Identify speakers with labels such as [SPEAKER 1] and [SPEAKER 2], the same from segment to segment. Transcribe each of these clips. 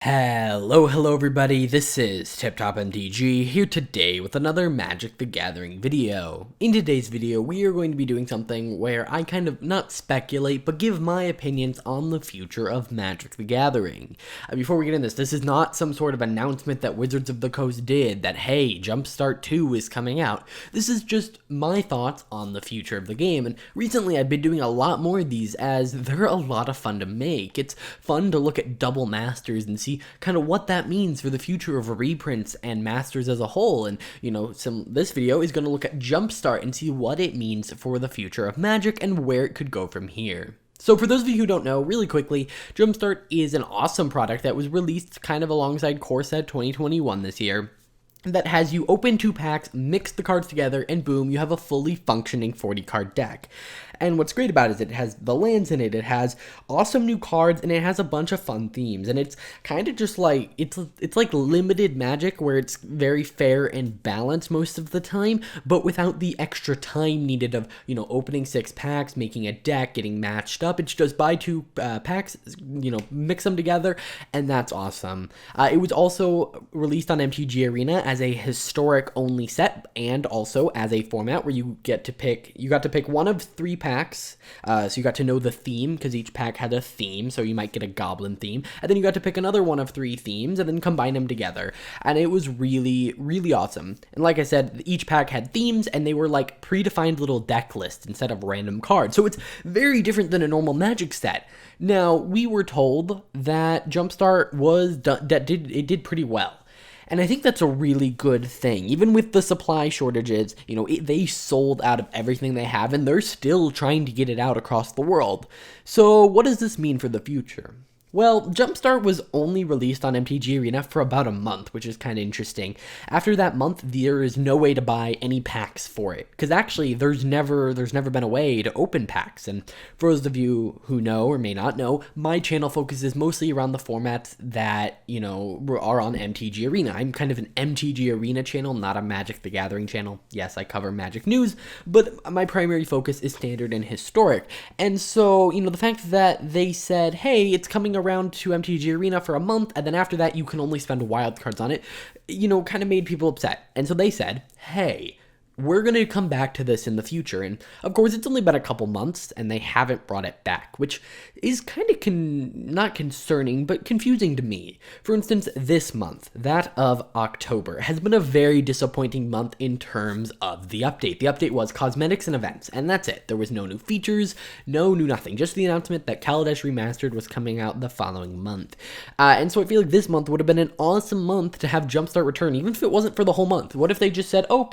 [SPEAKER 1] Hello everybody, this is Tip Top MTG here today with another Magic the Gathering video. In today's video, we are going to be doing something where I kind of not speculate, but give my opinions on the future of Magic the Gathering. Before we get into this is not some sort of announcement that Wizards of the Coast did that, hey, Jumpstart 2 is coming out. This is just my thoughts on the future of the game, and recently I've been doing a lot more of these as they're a lot of fun to make. It's fun to look at double masters and see kind of what that means for the future of reprints and masters as a whole. And this video is going to look at Jumpstart and see what it means for the future of Magic and where it could go from here. So for those of you who don't know, really quickly, Jumpstart is an awesome product that was released kind of alongside Core Set 2021 this year, that has you open 2 packs, mix the cards together, and boom, you have a fully functioning 40 card deck. And what's great about it is it has the lands in it, it has awesome new cards, and it has a bunch of fun themes. And it's kind of just like, it's like limited Magic where it's very fair and balanced most of the time, but without the extra time needed of, opening 6 packs, making a deck, getting matched up. It's just buy 2 packs, mix them together, and that's awesome. It was also released on MTG Arena as a historic only set, and also as a format where you got to pick one of 3 packs. So you got to know the theme, because each pack had a theme, so you might get a goblin theme, and then you got to pick another one of 3 themes and then combine them together. And it was really, really awesome. And like I said, each pack had themes, and they were like predefined little deck lists instead of random cards. So it's very different than a normal Magic set. Now, we were told that Jumpstart did pretty well. And I think that's a really good thing. Even with the supply shortages, they sold out of everything they have, and they're still trying to get it out across the world. So what does this mean for the future? Well, Jumpstart was only released on MTG Arena for about a month, which is kind of interesting. After that month, there is no way to buy any packs for it, because actually there's never been a way to open packs. And for those of you who know or may not know, my channel focuses mostly around the formats that, are on MTG Arena. I'm kind of an MTG Arena channel, not a Magic the Gathering channel. Yes, I cover Magic news, but my primary focus is standard and historic. And so, the fact that they said, hey, it's coming around to MTG Arena for a month, and then after that you can only spend wildcards on it, kind of made people upset. And so they said, hey, we're going to come back to this in the future. And of course, it's only been a couple months and they haven't brought it back, which is kind of not concerning, but confusing to me. For instance, this month, that of October, has been a very disappointing month in terms of the update. The update was cosmetics and events, and that's it. There was no new features, no new nothing, just the announcement that Kaladesh Remastered was coming out the following month. And so I feel like this month would have been an awesome month to have Jumpstart return, even if it wasn't for the whole month. What if they just said, oh,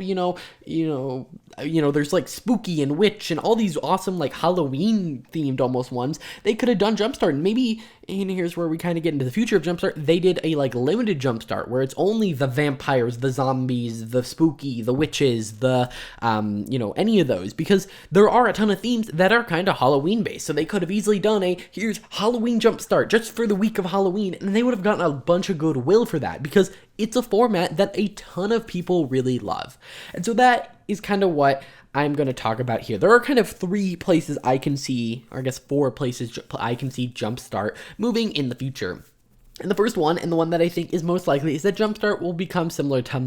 [SPEAKER 1] there's like spooky and witch and all these awesome like Halloween themed almost ones. They could have done Jumpstart, and maybe, and here's where we kind of get into the future of Jumpstart, they did a like limited Jumpstart where it's only the vampires, the zombies, the spooky, the witches, the any of those, because there are a ton of themes that are kind of Halloween based. So they could have easily done here's Halloween Jumpstart just for the week of Halloween, and they would have gotten a bunch of goodwill for that, because it's a format that a ton of people really love. And so that is kind of what I'm going to talk about here. There are kind of 3 places I can see, or I guess 4 places I can see Jumpstart moving in the future. And the first one, and the one that I think is most likely, is that Jumpstart will become similar to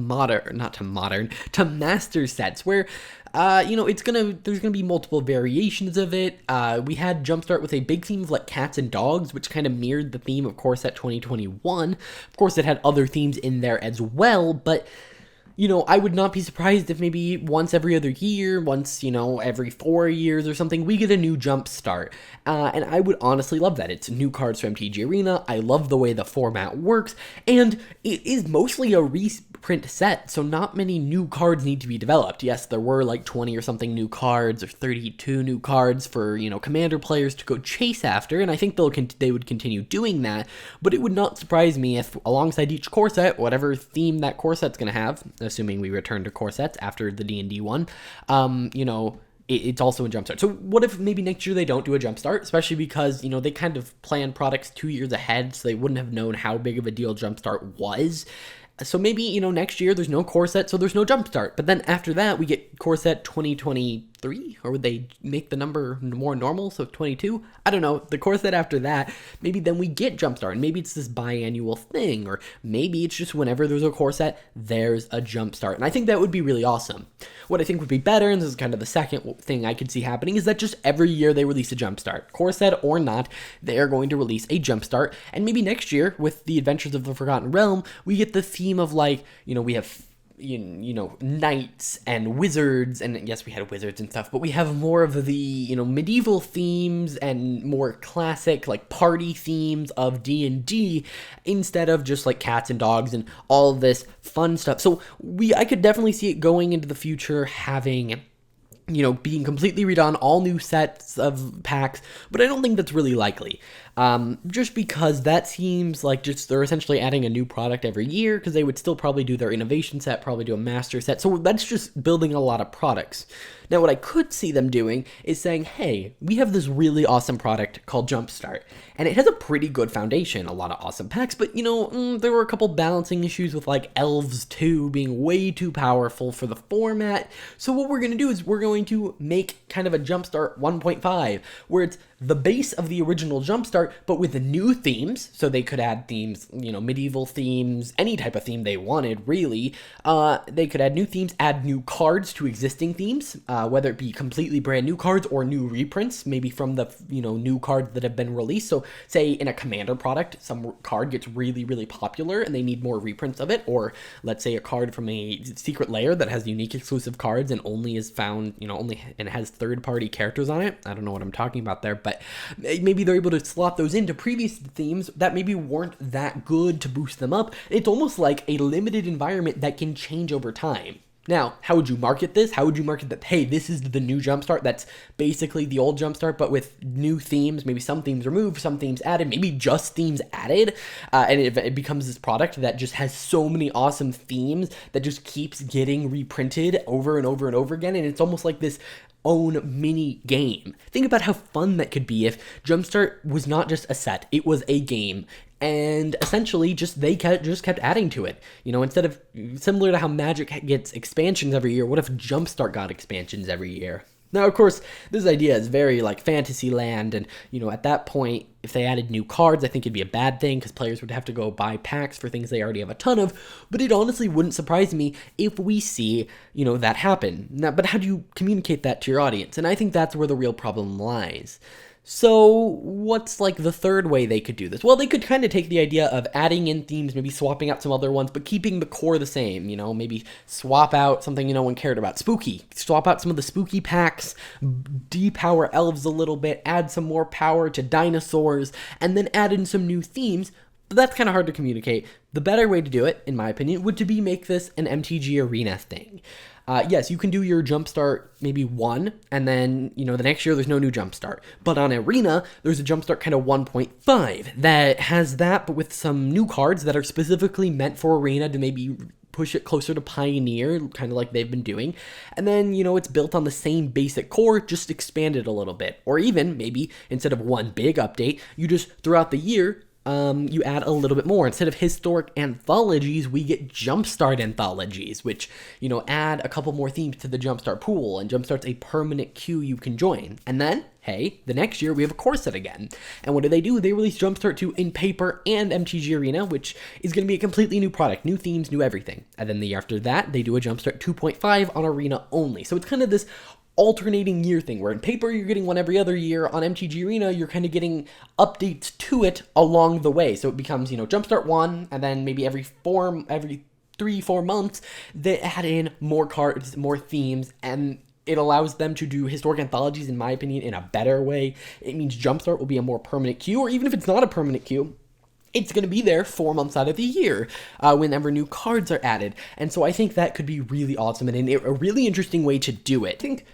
[SPEAKER 1] master sets, where there's gonna be multiple variations of it. We had Jumpstart with a big theme of like cats and dogs, which kind of mirrored the theme of Core Set 2021. Of course, it had other themes in there as well, but I would not be surprised if maybe once every other year, once, every 4 years or something, we get a new Jumpstart. And I would honestly love that. It's new cards from MTG Arena. I love the way the format works. And it is mostly a reprint set, so not many new cards need to be developed. Yes, there were like 20 or something new cards, or 32 new cards for, Commander players to go chase after, and I think they would continue doing that. But it would not surprise me if alongside each core set, whatever theme that core set's going to have, assuming we return to core sets after the D&D one, it's also in Jumpstart. So what if maybe next year they don't do a Jumpstart, especially because, they kind of plan products 2 years ahead, so they wouldn't have known how big of a deal Jumpstart was. So maybe, next year there's no core set, so there's no Jumpstart. But then after that, we get core set 2022, 23, or would they make the number more normal, so 22? I don't know. The core set after that, maybe then we get Jumpstart, and maybe it's this biannual thing, or maybe it's just whenever there's a core set, there's a Jumpstart, and I think that would be really awesome. What I think would be better, and this is kind of the second thing I could see happening, is that just every year they release a Jumpstart. Core set or not, they are going to release a Jumpstart, and maybe next year, with the Adventures of the Forgotten Realm, we get the theme of, like, we have knights and wizards, and yes, we had wizards and stuff, but we have more of the, medieval themes and more classic, like, party themes of D&D, instead of just, like, cats and dogs and all this fun stuff. So I could definitely see it going into the future, having, being completely redone, all new sets of packs, but I don't think that's really likely. Just because that seems like they're essentially adding a new product every year, because they would still probably do their innovation set, probably do a master set, so that's just building a lot of products. Now, what I could see them doing is saying, hey, we have this really awesome product called Jumpstart, and it has a pretty good foundation, a lot of awesome packs, but, there were a couple balancing issues with, like, Elves 2 being way too powerful for the format, so what we're going to do is we're going to make kind of a Jumpstart 1.5, where it's the base of the original Jumpstart, but with the new themes, so they could add themes, medieval themes, any type of theme they wanted, really. They could add new themes, add new cards to existing themes, whether it be completely brand new cards or new reprints, maybe from the, new cards that have been released. So, say in a Commander product, some card gets really, really popular and they need more reprints of it, or let's say a card from a secret layer that has unique exclusive cards and only is found, and has third-party characters on it. I don't know what I'm talking about there, but maybe they're able to slot those into previous themes that maybe weren't that good to boost them up. It's almost like a limited environment that can change over time. Now, how would you market this? How would you market that, hey, this is the new Jumpstart that's basically the old Jumpstart, but with new themes, maybe some themes removed, some themes added, maybe just themes added, and it becomes this product that just has so many awesome themes that just keeps getting reprinted over and over and over again, and it's almost like this own mini game. Think about how fun that could be if Jumpstart was not just a set, it was a game. And essentially, they kept adding to it. Instead of, similar to how Magic gets expansions every year, what if Jumpstart got expansions every year? Now, of course, this idea is very, like, fantasy land, and, at that point, if they added new cards, I think it'd be a bad thing, because players would have to go buy packs for things they already have a ton of, but it honestly wouldn't surprise me if we see, that happen. Now, but how do you communicate that to your audience? And I think that's where the real problem lies. So what's, like, the third way they could do this? Well, they could kind of take the idea of adding in themes, maybe swapping out some other ones, but keeping the core the same, maybe swap out something no one cared about. Spooky. Swap out some of the spooky packs, depower elves a little bit, add some more power to dinosaurs, and then add in some new themes. But that's kind of hard to communicate. The better way to do it, in my opinion, would to be make this an MTG Arena thing. Yes, you can do your Jumpstart maybe 1, and then, the next year there's no new Jumpstart. But on Arena, there's a Jumpstart kind of 1.5 that has that, but with some new cards that are specifically meant for Arena to maybe push it closer to Pioneer, kind of like they've been doing. And then, it's built on the same basic core, just expanded a little bit. Or even, maybe, instead of one big update, you just, throughout the year, you add a little bit more. Instead of historic anthologies, we get Jumpstart anthologies, which, add a couple more themes to the Jumpstart pool, and Jumpstart's a permanent queue you can join. And then, hey, the next year we have a core set again. And what do? They release Jumpstart 2 in paper and MTG Arena, which is going to be a completely new product, new themes, new everything. And then the year after that, they do a Jumpstart 2.5 on Arena only. So it's kind of this alternating year thing, where in paper you're getting one every other year, on MTG Arena you're kind of getting updates to it along the way. So it becomes, Jumpstart 1, and then maybe every 3-4 months they add in more cards, more themes, and it allows them to do historic anthologies, in my opinion, in a better way. It means Jumpstart will be a more permanent queue, or even if it's not a permanent queue, it's going to be there 4 months out of the year whenever new cards are added. And so I think that could be really awesome and a really interesting way to do it. I think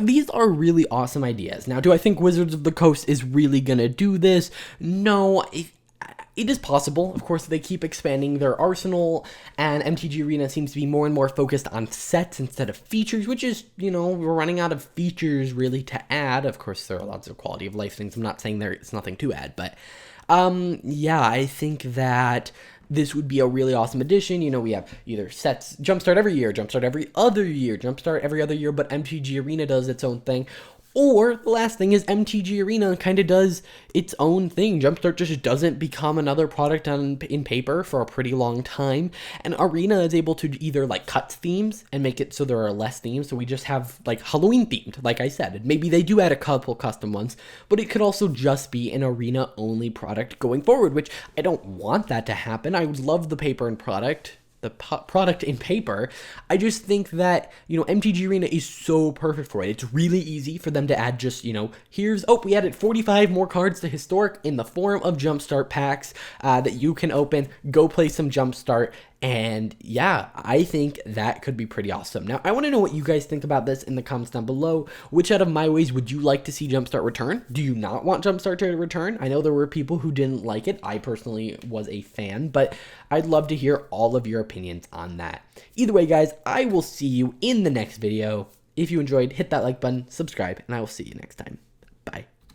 [SPEAKER 1] these are really awesome ideas. Now, do I think Wizards of the Coast is really going to do this? No, it is possible. Of course, they keep expanding their arsenal, and MTG Arena seems to be more and more focused on sets instead of features, which is, we're running out of features really to add. Of course, there are lots of quality of life things. I'm not saying there's nothing to add, but yeah, I think that this would be a really awesome addition. You know, we have either sets, Jumpstart every year, Jumpstart every other year, Jumpstart every other year, but MTG Arena does its own thing. Or the last thing is MTG Arena kind of does its own thing. Jumpstart just doesn't become another product in paper for a pretty long time. And Arena is able to either like cut themes and make it so there are less themes. So we just have like Halloween themed, like I said. Maybe they do add a couple custom ones, but it could also just be an Arena only product going forward, which I don't want that to happen. I would love the paper and product. The product in paper. I just think that, you know, MTG Arena is so perfect for it. It's really easy for them to add just, you know, we added 45 more cards to Historic in the form of Jumpstart packs that you can open. Go play some Jumpstart. And yeah, I think that could be pretty awesome. Now, I want to know what you guys think about this in the comments down below. Which out of my ways would you like to see Jumpstart return? Do you not want Jumpstart to return? I know there were people who didn't like it. I personally was a fan, but I'd love to hear all of your opinions on that. Either way, guys, I will see you in the next video. If you enjoyed, hit that like button, subscribe, and I will see you next time.